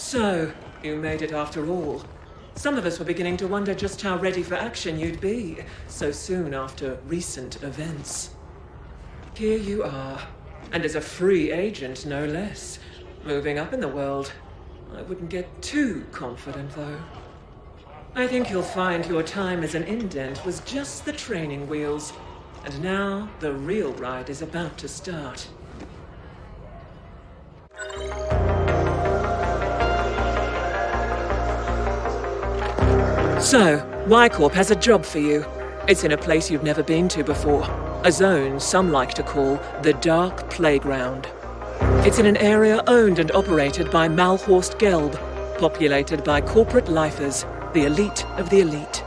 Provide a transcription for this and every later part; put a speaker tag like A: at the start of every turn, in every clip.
A: So, you made it after all. Some of us were beginning to wonder just how ready for action you'd be so soon after recent events. Here you are, and as a free agent, no less. Moving up in the world. I wouldn't get too confident, though. I think you'll find your time as an indent was just the training wheels, and now the real ride is about to start. So, Y-Corp has a job for you. It's in a place you've never been to before. A zone some like to call the Dark Playground. It's in an area owned and operated by Malhorst Gelb, populated by corporate lifers, the elite of the elite.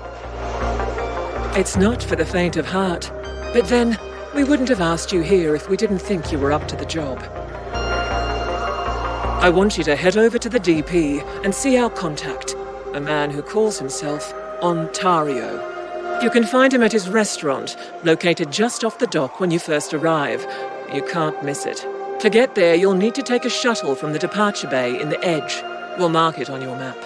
A: It's not for the faint of heart, but then we wouldn't have asked you here if we didn't think you were up to the job. I want you to head over to the DP and see our contact, a man who calls himself Ontario. You can find him at his restaurant, located just off the dock when you first arrive. You can't miss it. To get there, you'll need to take a shuttle from the departure bay in the Edge. We'll mark it on your map.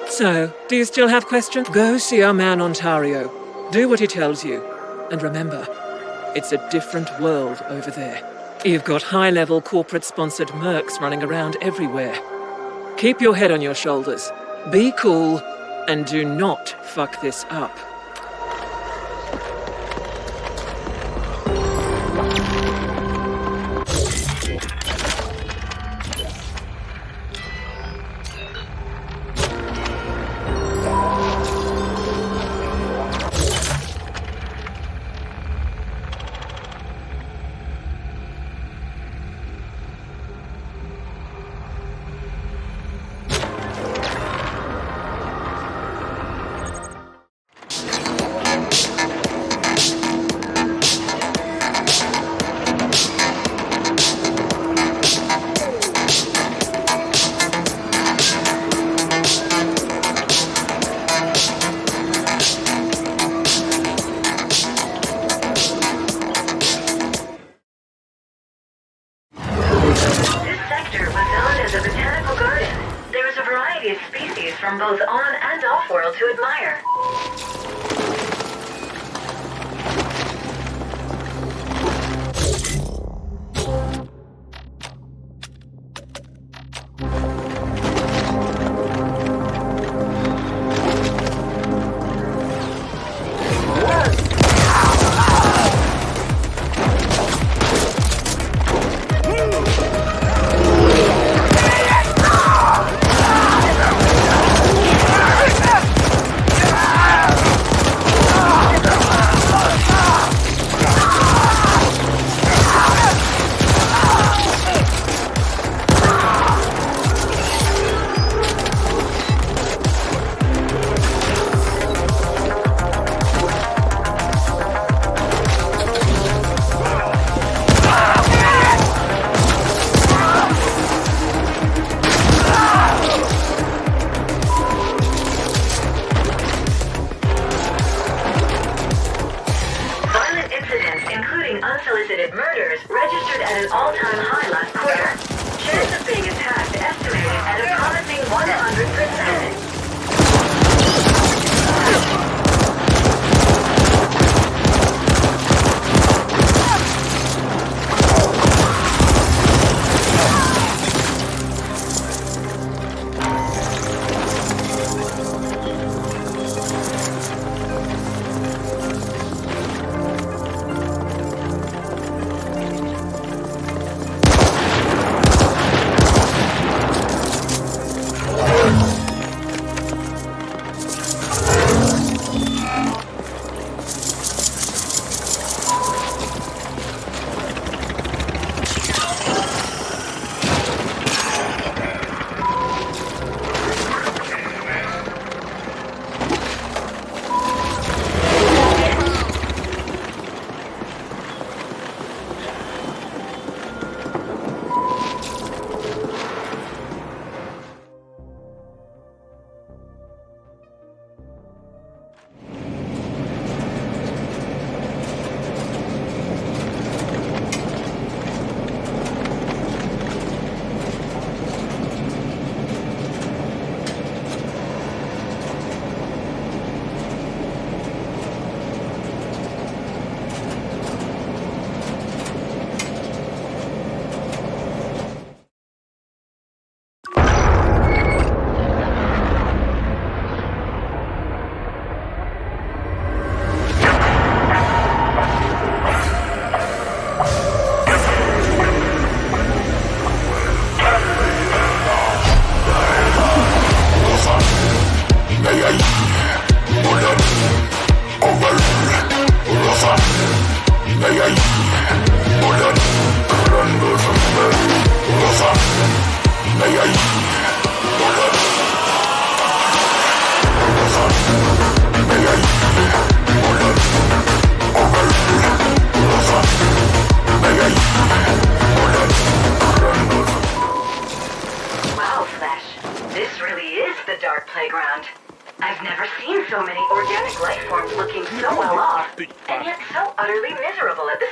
A: So, do you still have questions? Go see our man Ontario. Do what he tells you. And remember, it's a different world over there. You've got high-level corporate-sponsored mercs running around everywhere. Keep your head on your shoulders. Be cool, and do not fuck this up.
B: From both on and off-world to admire. Unsolicited murders registered at an all-time high last quarter. Chance of being attacked estimated at a promising 100%.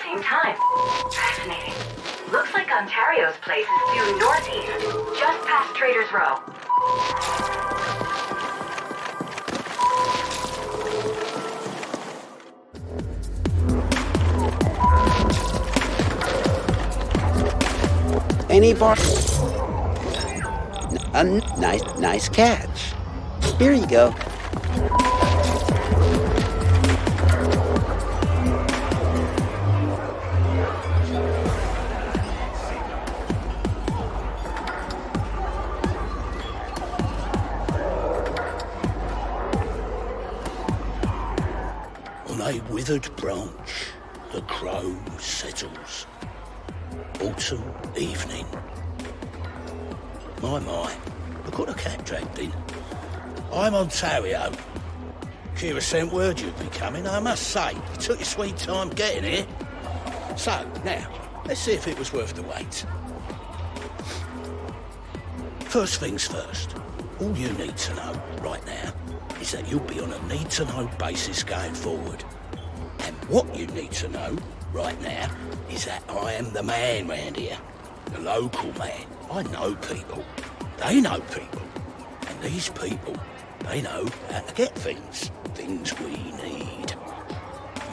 B: same time. Fascinating. Looks like Ontario's place is due northeast, just past Trader's Row.
C: Any bar? Nice catch. Here you go.
D: On a withered branch, the crow settles. Autumn evening. My, look what the cat dragged in. I'm Ontario. Kira sent word you'd be coming. I must say, you took your sweet time getting here. So, now, let's see if it was worth the wait. First things first, all you need to know right now is that you'll be on a need-to-know basis going forward. And what you need to know right now is that I am the man round here, the local man. I know people, they know people, and these people, they know how to get things we need.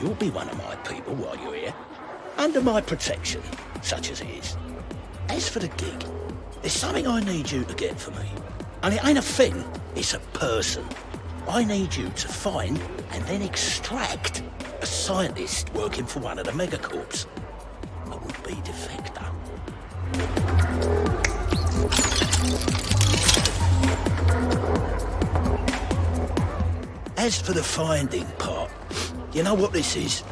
D: You'll be one of my people while you're here, under my protection, such as it is. As for the gig, there's something I need you to get for me, and it ain't a thing, it's a person. I need you to find and then extract a scientist working for one of the megacorps. A would-be defector. As for the finding part, you know what this is?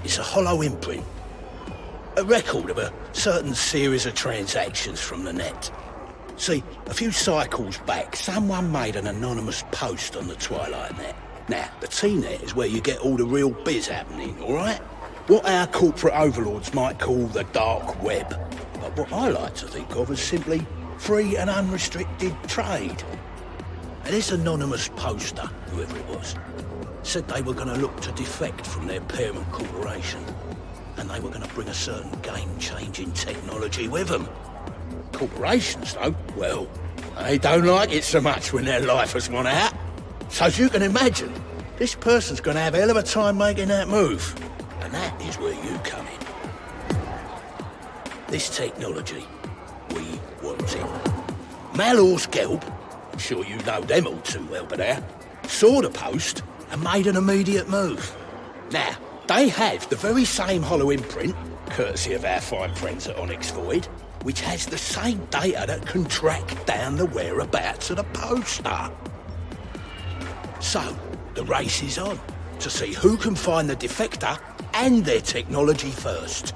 D: It's a hollow imprint. A record of a certain series of transactions from the net. See, a few cycles back, someone made an anonymous post on the Twilight Net. Now, the T-Net is where you get all the real biz happening, all right? What our corporate overlords might call the dark web. But what I like to think of as simply free and unrestricted trade. And this anonymous poster, whoever it was, said they were going to look to defect from their parent corporation. And they were going to bring a certain game-changing technology with them. Corporations, though, well, they don't like it so much when their lifers want out. So as you can imagine, this person's going to have a hell of a time making that move. And that is where you come in. This technology, we want it. Malor's Gelb, I'm sure you know them all too well by now, saw the post and made an immediate move. Now, they have the very same hollow imprint, courtesy of our fine friends at Onyx Void, which has the same data that can track down the whereabouts of the poster. So, the race is on to see who can find the defector and their technology first.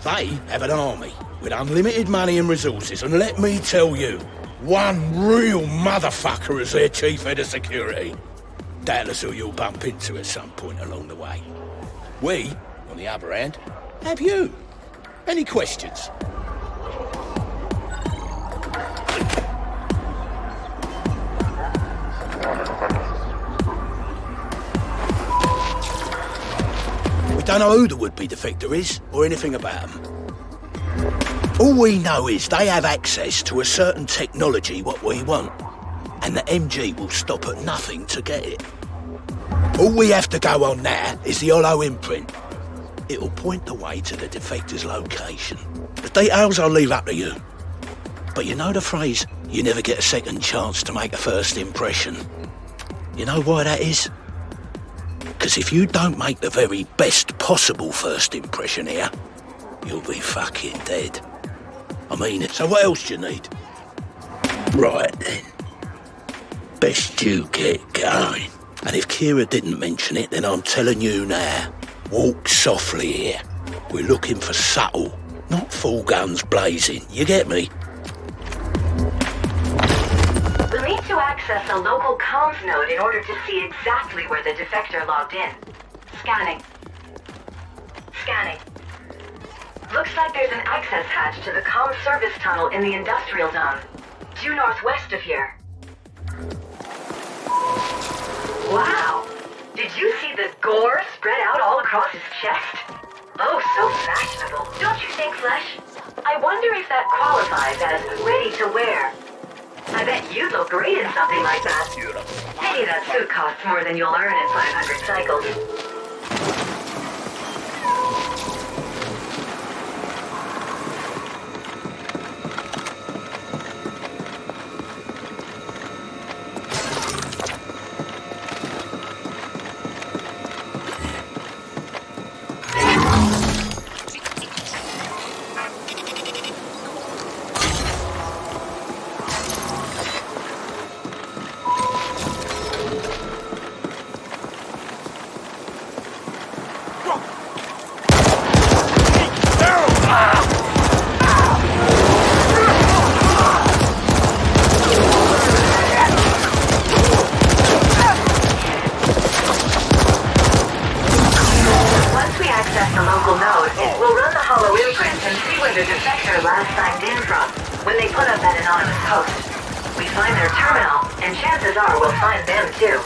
D: They have an army with unlimited money and resources, and let me tell you, one real motherfucker is their chief head of security. Doubtless who you'll bump into at some point along the way. We, on the other hand, have you. Any questions? We don't know who the would-be defector is, or anything about them. All we know is they have access to a certain technology what we want, and the MG will stop at nothing to get it. All we have to go on now is the hollow imprint. It'll point the way to the defector's location. The details I'll leave up to you. But you know the phrase, you never get a second chance to make a first impression? You know why that is? Because if you don't make the very best possible first impression here, you'll be fucking dead. I mean it. So what else do you need? Right then. Best you get going. And if Kira didn't mention it, then I'm telling you now. Walk softly here. We're looking for subtle, not full guns blazing. You get me?
B: We'll need to access a local comms node in order to see exactly where the defector logged in. Scanning. Scanning. Looks like there's an access hatch to the comm service tunnel in the industrial zone, due northwest of here. Wow! Did you see the gore spread out all across his chest? Oh, so fashionable. Don't you think, Flesh? I wonder if that qualifies as ready to wear. I bet you'd look great in something like that. Maybe that suit costs more than you'll earn in 500 cycles. The defector last signed in from when they put up that anonymous post. We find their terminal, and chances are we'll find them too.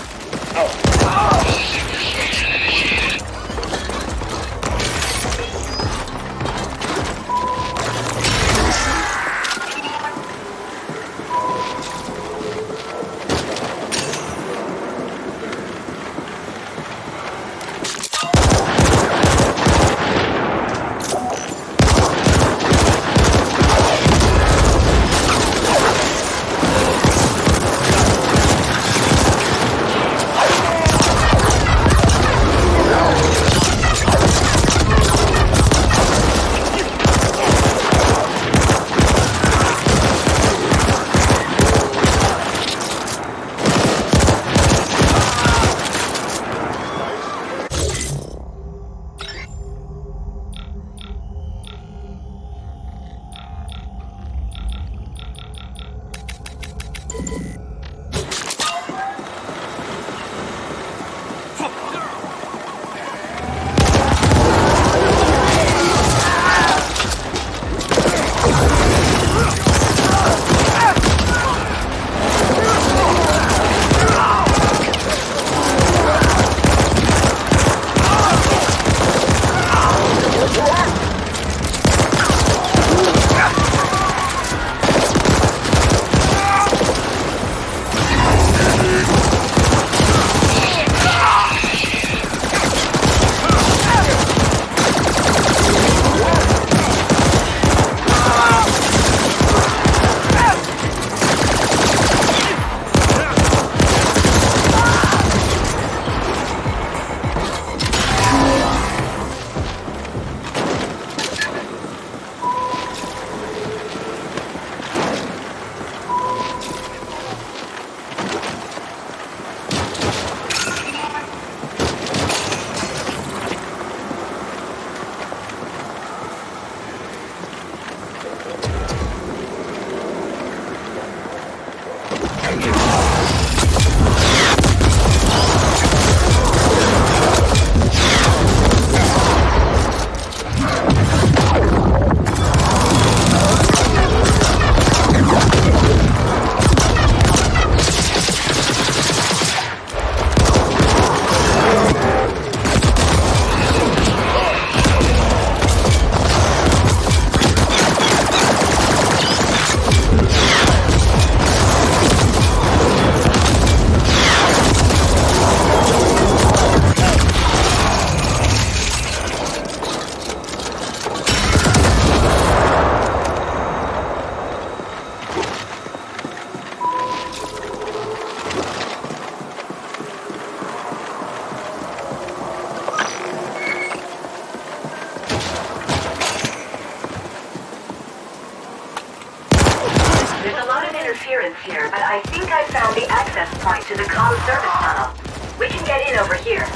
B: interference here, but I think I found the access point to the comm service tunnel. We can get in over here.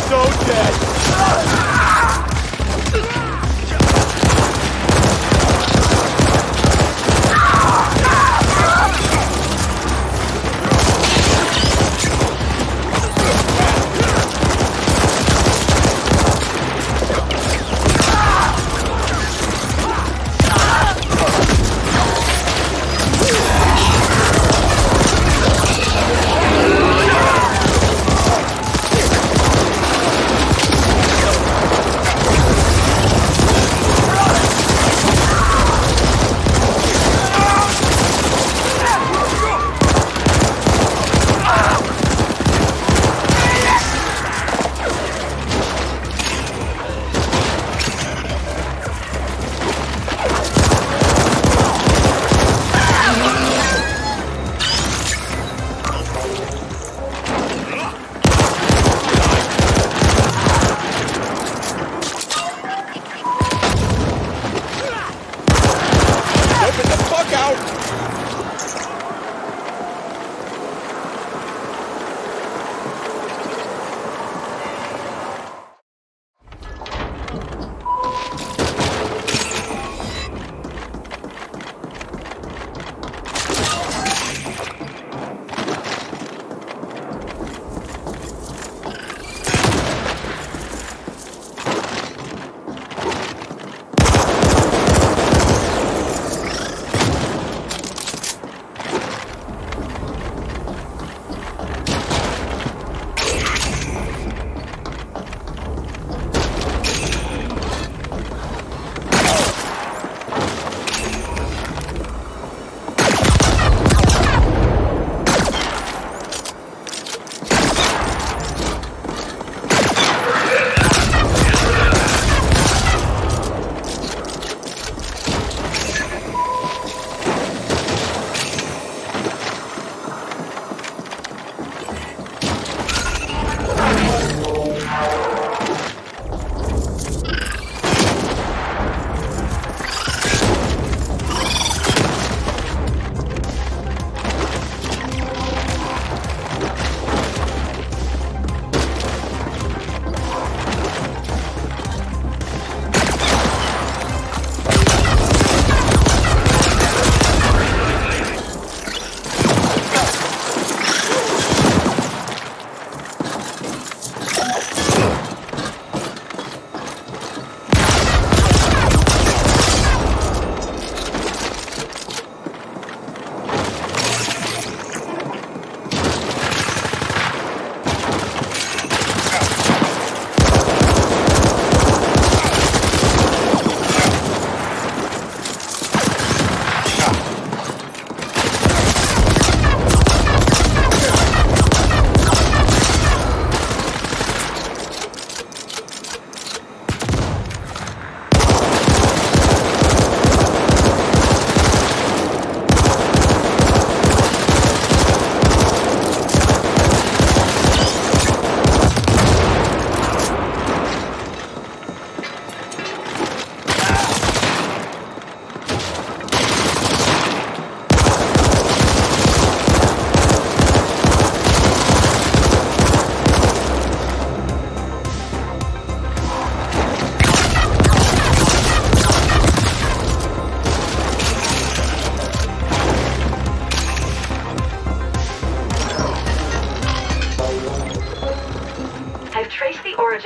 E: So dead!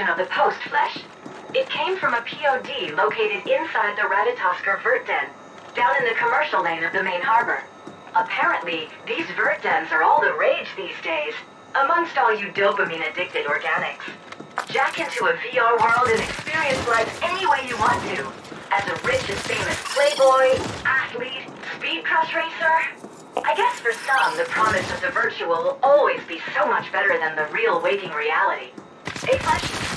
B: version of the post, Flesh. It came from a POD located inside the Ratatosker vert den, down in the commercial lane of the main harbor. Apparently, these vert dens are all the rage these days, amongst all you dopamine-addicted organics. Jack into a VR world and experience life any way you want to. As a rich and famous playboy, athlete, speed crush racer. I guess for some, the promise of the virtual will always be so much better than the real waking reality. Hey, Flesh?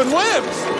E: flapping limbs!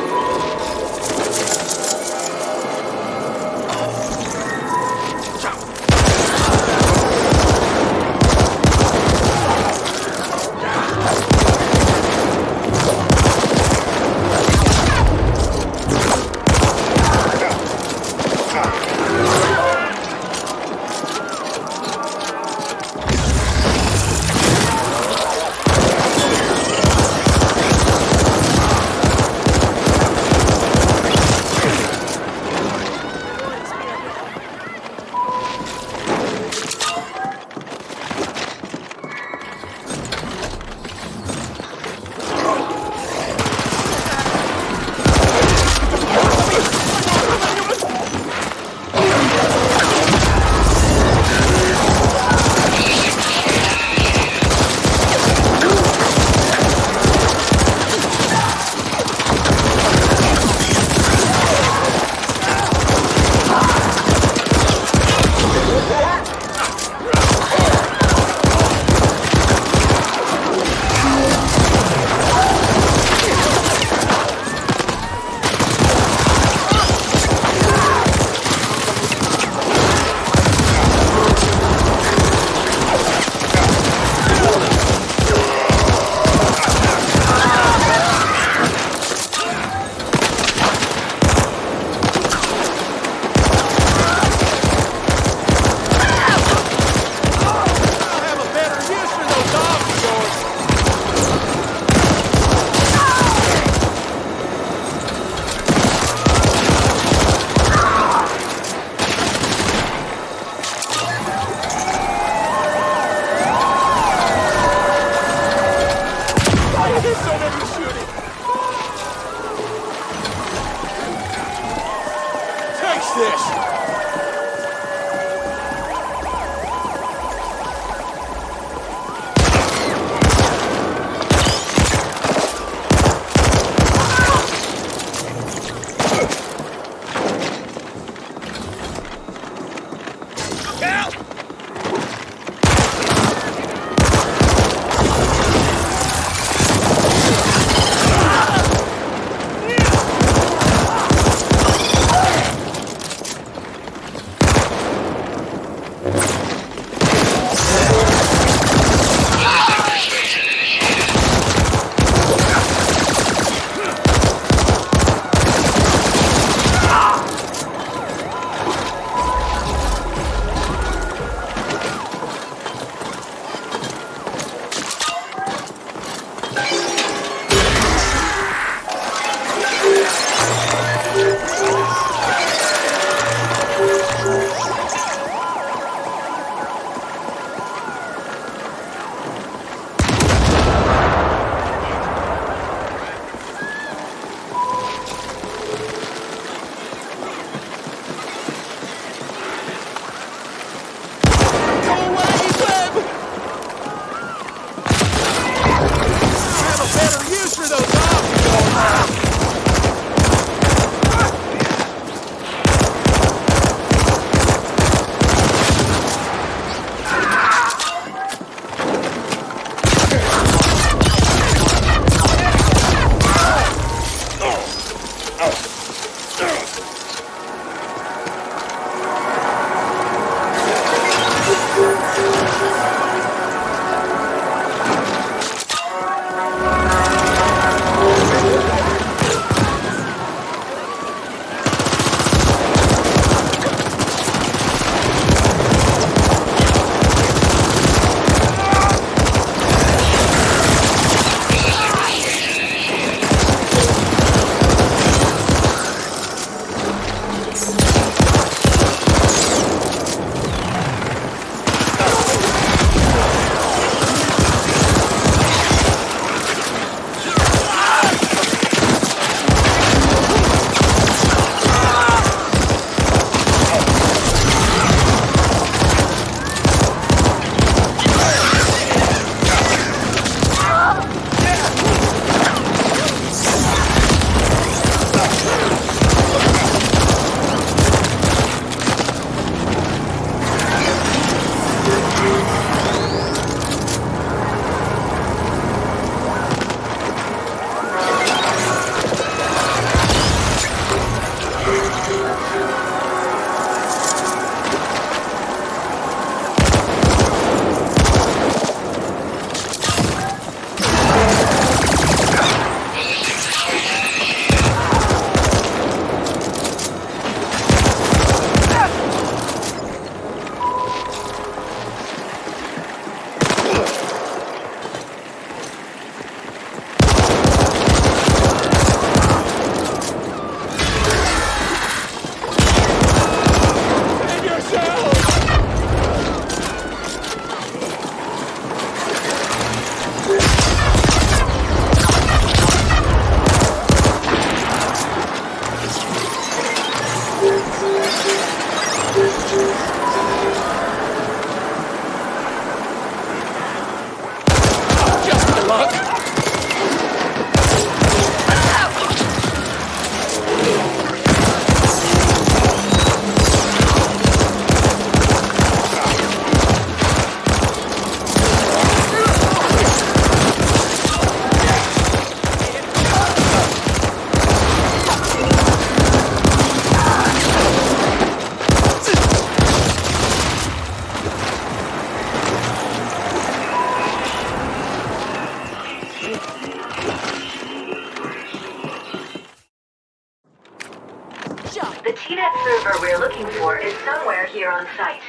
B: somewhere here on site.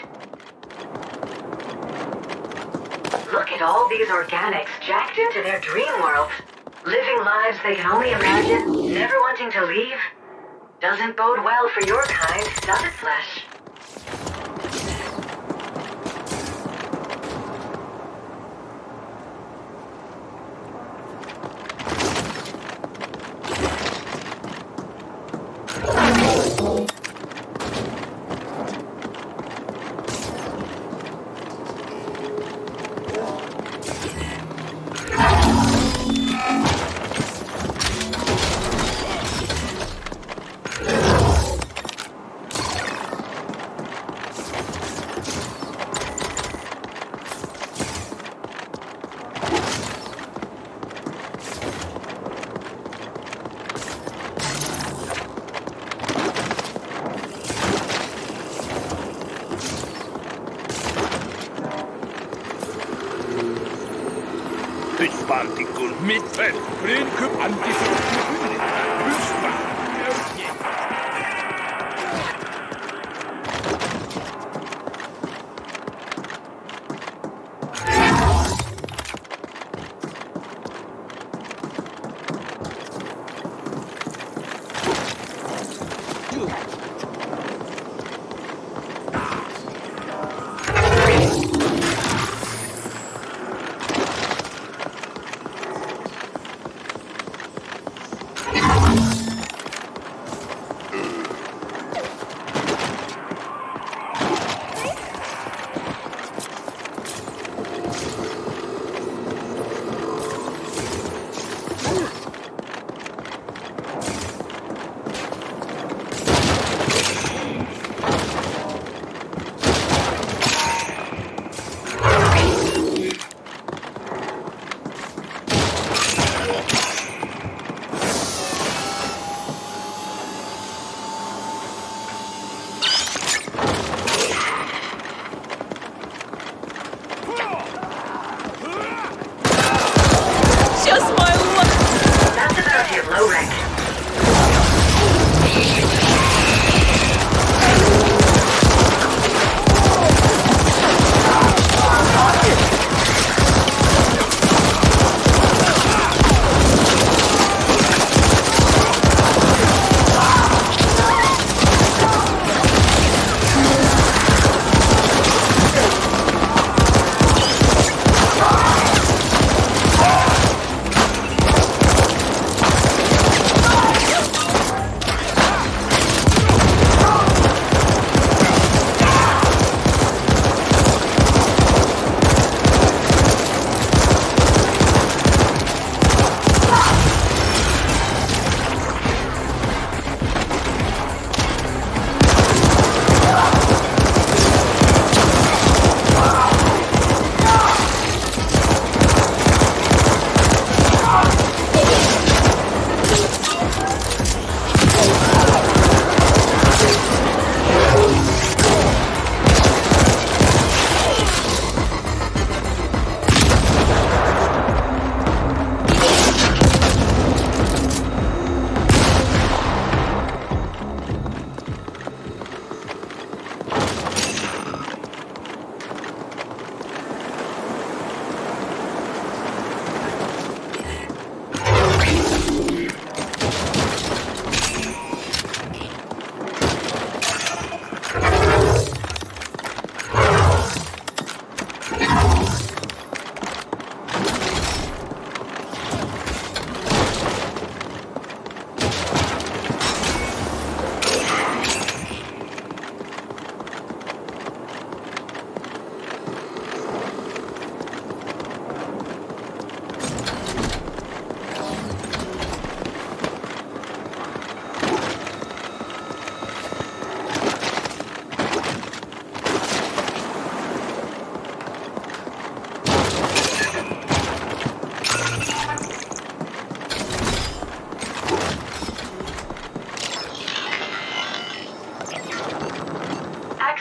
B: Look at all these organics jacked into their dream world. Living lives they can only imagine, never wanting to leave. Doesn't bode well for your kind, does it, Flesh?
E: Mitten, Brinkup antisocial.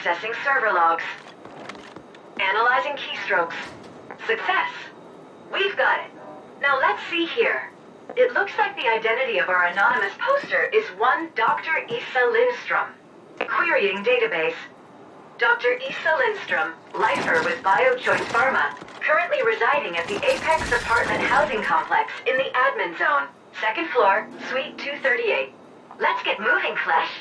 B: Accessing server logs. Analyzing keystrokes. Success. We've got it. Now let's see here. It looks like the identity of our anonymous poster is one Dr. Issa Lindstrom. Querying database. Dr. Issa Lindstrom, lifer with BioChoice Pharma, currently residing at the Apex Apartment Housing Complex in the admin zone. Second floor, Suite 238. Let's get moving, Flesh.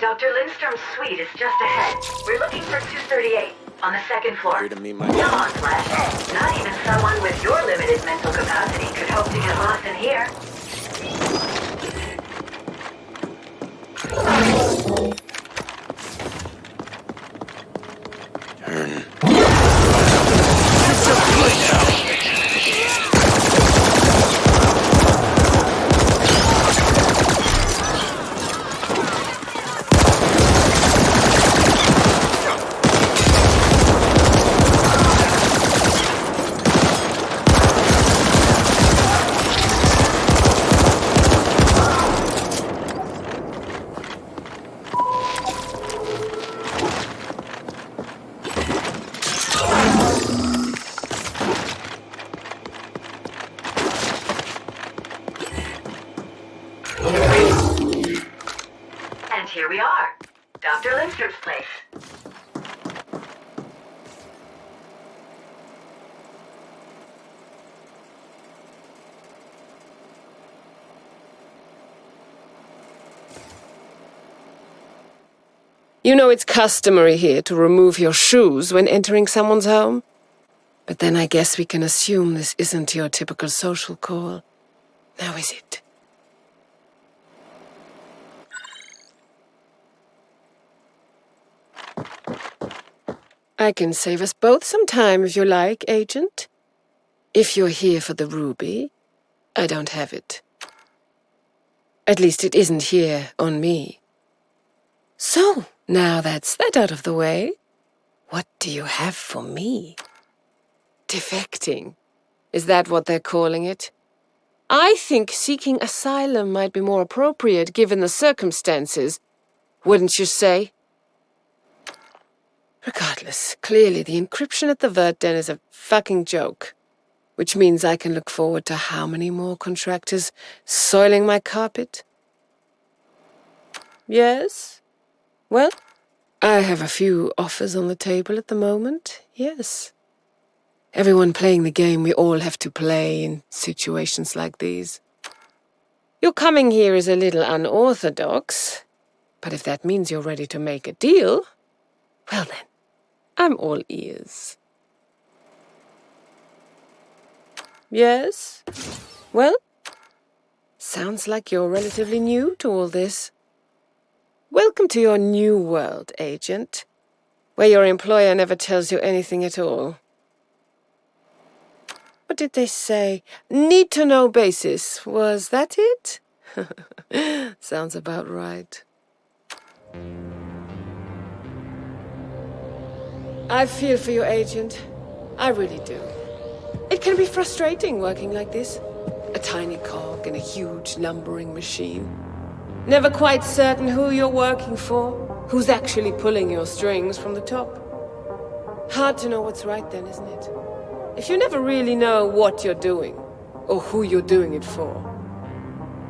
B: Dr. Lindstrom's suite is just ahead. We're looking for 238 on the second floor.
C: Here to meet my
B: Come on, Flash. Not even someone with your limited mental capacity could hope to get lost in here.
C: turn.
B: And here we are. Dr. Lindstrom's place.
F: You know it's customary here to remove your shoes when entering someone's home. But then I guess we can assume this isn't your typical social call. Now is it? I can save us both some time if you like, Agent. If you're here for the ruby, I don't have it. At least it isn't here on me. So, now that's that out of the way, what do you have for me? Defecting. Is that what they're calling it? I think seeking asylum might be more appropriate given the circumstances, wouldn't you say? Regardless, clearly the encryption at the Vert Den is a fucking joke. which means I can look forward to how many more contractors soiling my carpet? Yes? Well, I have a few offers on the table at the moment, yes. Everyone playing the game we all have to play in situations like these. Your coming here is a little unorthodox, but if that means you're ready to make a deal, well then, I'm all ears. Yes? Well, sounds like you're relatively new to all this. Welcome to your new world, Agent, where your employer never tells you anything at all. What did they say? Need-to-know basis, was that it? Sounds about right. I feel for you, Agent. I really do. It can be frustrating working like this. A tiny cog in a huge lumbering machine. Never quite certain who you're working for, who's actually pulling your strings from the top. Hard to know what's right then, isn't it? If you never really know what you're doing, or who you're doing it for.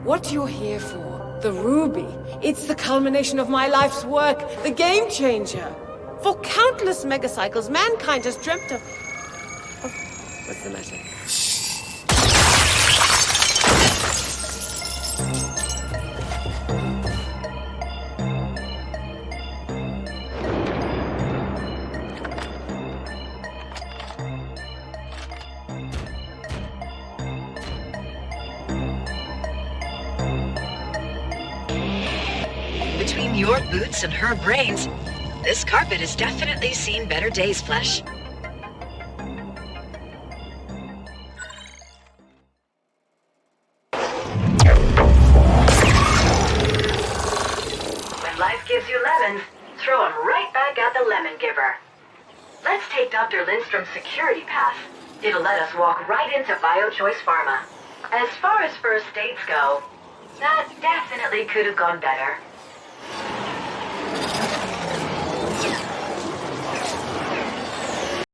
F: What you're here for, the Ruby, it's the culmination of my life's work, the game changer. For countless megacycles, mankind has dreamt of... Oh, what's the matter?
B: Between your boots and her brains, this carpet has definitely seen better days, Flesh. When life gives you lemons, throw them right back at the lemon giver. Let's take Dr. Lindstrom's security pass. It'll let us walk right into BioChoice Pharma. As far as first dates go, that definitely could have gone better.